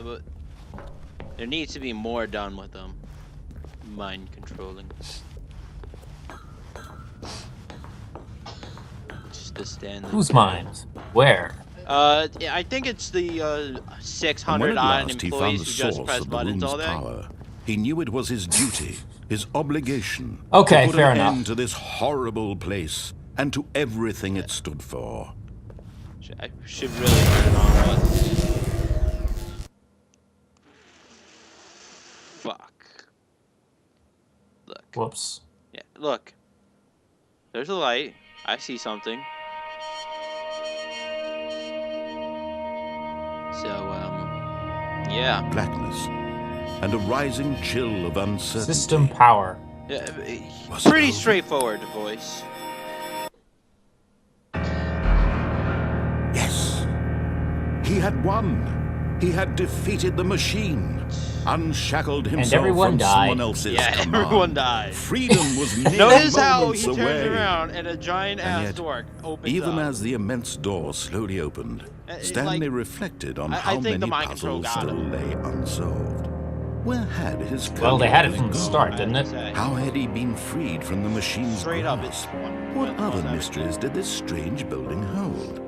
But there needs to be more done with them. Mind controlling. Just to stand there. Whose mind? Where? I think it's the 600 odd employees who just press buttons all day. Power, he knew it was his duty, his obligation, Okay, to put fair an enough. end to this horrible place and to everything it stood for. I should really turn it on, but... Fuck. Look. Whoops. Yeah, look. There's a light. I see something. So, yeah. Blackness and a rising chill of uncertainty. System power. Yeah, Was pretty it straightforward, the voice. Yes. He had won. He had defeated the machine. Unshackled himself everyone from died. someone else's Yeah, command. everyone died. Freedom was mere Notice how moments he turns away. around and a giant And ass yet, door opens Even up. as the immense door slowly opened, Stanley reflected on I how think the many mind control puzzles got still him. lay unsolved. Where had his Well, they had it from the gone? start, didn't it? How had he been freed from the machine's Straight up, it's grasp? one. What other mysteries did this strange building hold?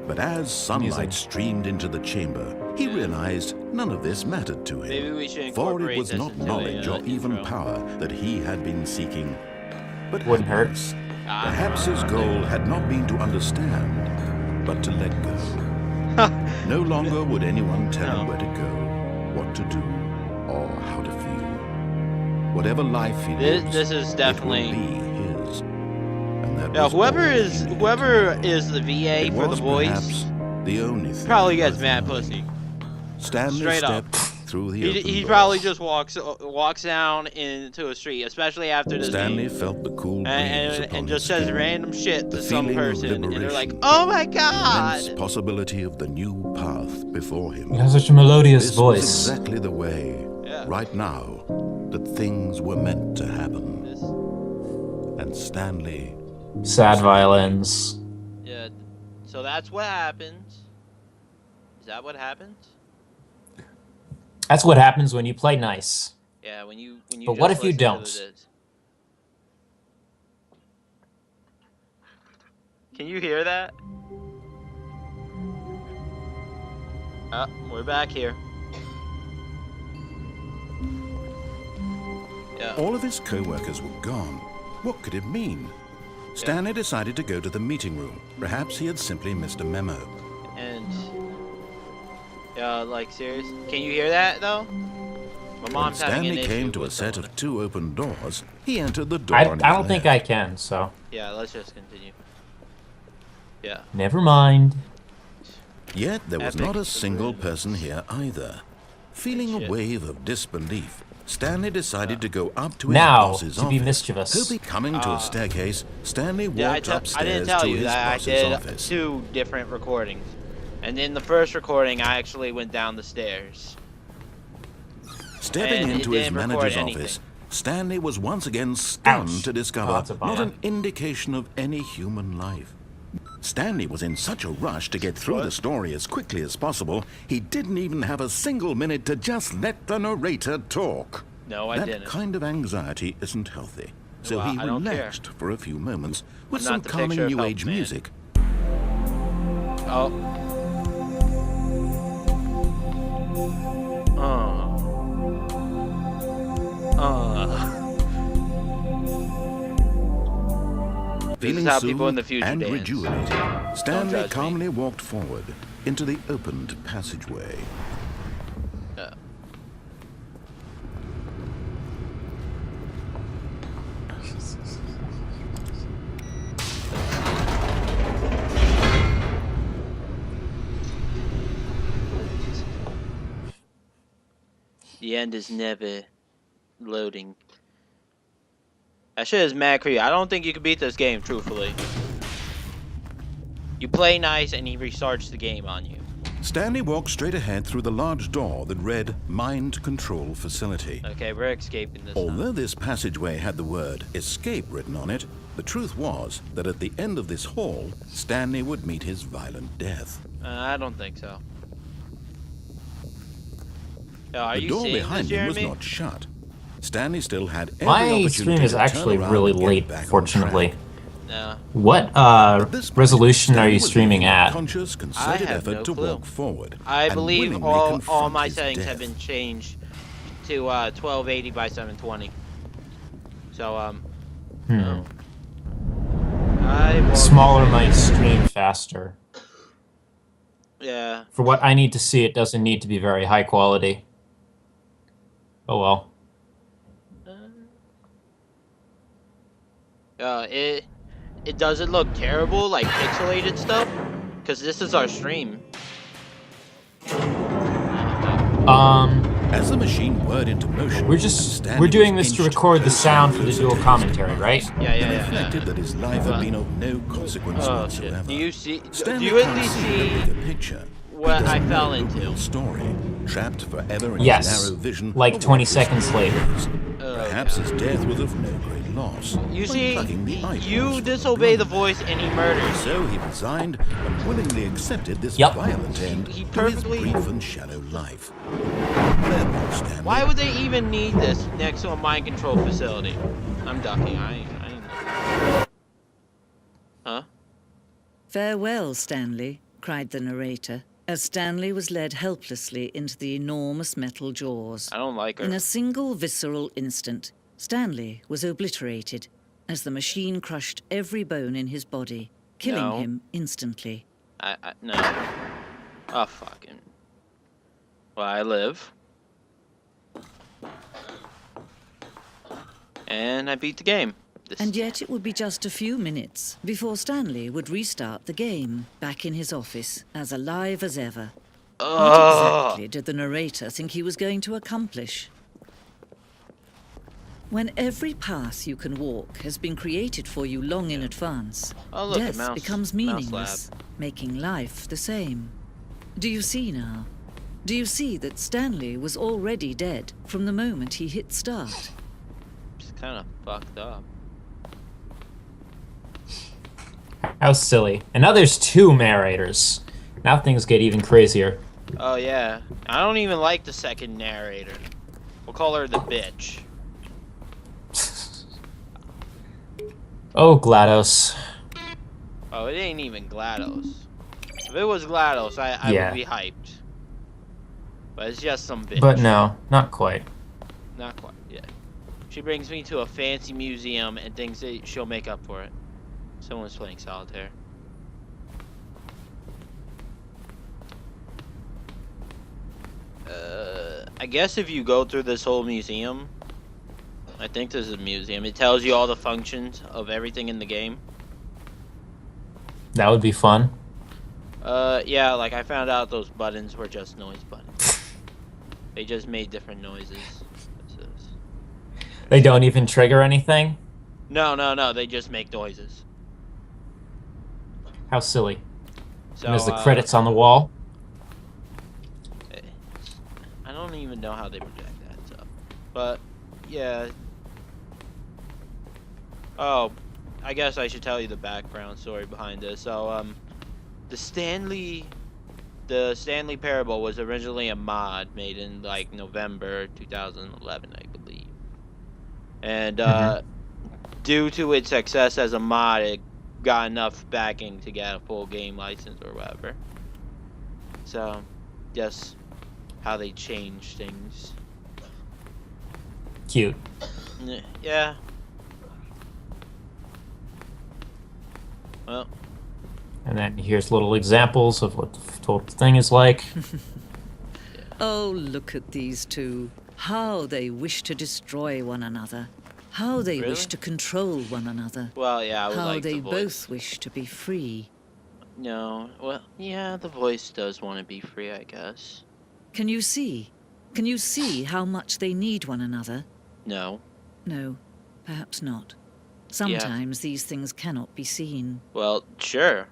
But as sunlight streamed into the chamber, he realized none of this mattered to him. Maybe we should For it incorporate was this not into knowledge a, or even intro. power that he had been seeking, but Wouldn't hurt. happiness. Perhaps his goal had not been to understand, but to let go. No longer would anyone tell him where to go, what to do, or how to feel. Whatever life he lives, This is definitely. it will be his. And that Now, was whoever all is he needed. the VA It for the was voice perhaps the only thing probably gets worth mad knowing. pussy. Stanley Straight up. stepped through the open He door. probably just walks down into a street, especially after this Stanley game, felt the cool breeze upon and his just says skin. random shit to The some feeling of person, and they're like, liberation. "Oh my god!" Immense possibility of the new path before him. He has such a melodious This voice. was exactly the way, Yeah. right now, that things were meant to happen. This- And Stanley, Sad violins. yeah. So that's what happens. Is that what happens? That's what happens when you play nice. Yeah, when you. But just what if you listen to don't? this. Can you hear that? We're back here. Yeah. all of his co-workers were gone. What could it mean? Stanley decided to go to the meeting room. Perhaps he had simply missed a memo. And like serious? Can you hear that though? My When mom's having an Stanley issue came to a with set the- of two open doors, he entered the door I on his don't think I left. can, so Yeah, let's just continue. Yeah. never mind. Yet there was Epic. not a single person here either. Feeling a Shit. wave of disbelief, Stanley decided to go up to his Now, boss's to be office. mischievous. Hoping coming to a staircase, Stanley Yeah, walked I upstairs didn't tell to you his that I boss's did office. 2 different recordings. And in the first recording, I actually went down the stairs. Stepping and it into his didn't record manager's anything. office, Stanley was once again stunned Ouch. to discover Oh, that's a bummer. not an indication of any human life. Stanley was in such a rush to get through the story as quickly as possible, he didn't even have a single minute to just let the narrator talk. No, I that didn't. kind of anxiety isn't healthy. So Well, he I don't care. relaxed for a few moments with I'm some not the calming picture of new health, age man. music. Oh. Feeling how soothed people in the future and dance. rejuvenated, Stanley judge me. calmly walked forward into the opened passageway. Yeah. The end is never loading. That shit is mad creepy. I don't think you can beat this game, truthfully. You play nice and he restarts the game on you. Stanley walked straight ahead through the large door that read Mind Control Facility. Okay, we're escaping this now. Although this passageway had the word escape written on it, the truth was that at the end of this hall, Stanley would meet his violent death. I don't think so. Are The you door seeing behind this, him was Jeremy? not shut. Stanley still had every My opportunity stream is to actually turn around really and get late, back on fortunately. track. No. What At this point, resolution are Stanley you was streaming making a at? conscious, I concerted have effort no to clue. walk forward. I and believe willingly all confront my his settings have death. been changed to 1280 by 720. So oh. I will Smaller say- might stream faster. Yeah. For what I need to see, it doesn't need to be very high quality. Oh well. It doesn't look terrible, like pixelated stuff, because this is our stream. As the machine whirred into motion, We're doing this to record the sound for the dual commentary, right? Yeah. reflected that his life had been of no consequence Oh shit. whatsoever. Do you see? Do Stanley you at can't least see the see bigger picture. what He I doesn't fell know the into? real story, trapped forever in his Yes. narrow vision. Like of 20 what was seconds later. his. Perhaps his death was of no great loss. You by see, plugging the eyeballs you from disobey the blind man. voice and he murders. So he resigned and willingly accepted this Yep. violent end He to his perfectly- brief and shallow life. Farewell, Stanley. Why would they even need this next to a mind control facility? I'm ducking. I Huh? Farewell, Stanley, cried the narrator, as Stanley was led helplessly into the enormous metal jaws. I don't like In her. a single visceral instant, Stanley was obliterated as the machine crushed every bone in his body, killing No. him instantly. No. Oh, fucking. Well, I live. And I beat the game. And yet it would be just a few minutes before Stanley would restart the game, back in his office, as alive as ever. What exactly did the narrator think he was going to accomplish? When every path you can walk has been created for you long in advance, Oh, look, a death mouse- becomes mouse meaningless, making life the same. Do you see now? Do you see that Stanley was already dead from the moment he hit start? It's kind of fucked up. How silly. And now there's 2 narrators. Now things get even crazier. Oh, yeah. I don't even like the second narrator. We'll call her the bitch. Oh, GLaDOS. Oh, it ain't even GLaDOS. If it was GLaDOS, I Yeah. would be hyped. But it's just some bitch. But no, not quite. Not quite, yeah. She brings me to a fancy museum and thinks that she'll make up for it. Someone's playing solitaire. I guess if you go through this whole museum, I think this is a museum, it tells you all the functions of everything in the game. That would be fun. Yeah, like I found out those buttons were just noise buttons. They just made different noises. What's this? They don't even trigger anything? No, they just make noises. How silly. So, And there's the credits on the wall. I don't even know how they project that stuff. But, yeah. Oh, I guess I should tell you the background story behind this. So, the Stanley Parable was originally a mod made in, like, November 2011, I believe. And, due to its success as a mod, it got enough backing to get a full game license or whatever. So, just how they change things. Cute. Yeah. Well. And then here's little examples of what the total thing is like. Oh, look at these two. How they wish to destroy one another. How they Really? wish to control one another. Well, yeah, I would How like they the voice. both wish to be free. No, well, yeah, the voice does want to be free, I guess. Can you see? Can you see how much they need one another? No. No, perhaps not. Sometimes these things cannot be seen. Well, sure.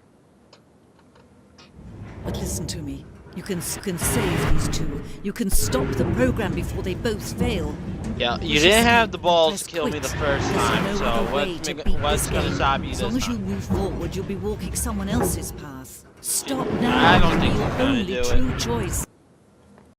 But listen to me. You can save these two. You can stop the program before they both fail. Yeah, you Push didn't escape have the and balls press to kill me quit. the first There's time, no so other way to beat what's this gonna game. stop you As this long as you time? move forward, you'll be walking someone else's path. Stop now. I don't think Your you're gonna only do it. true choice.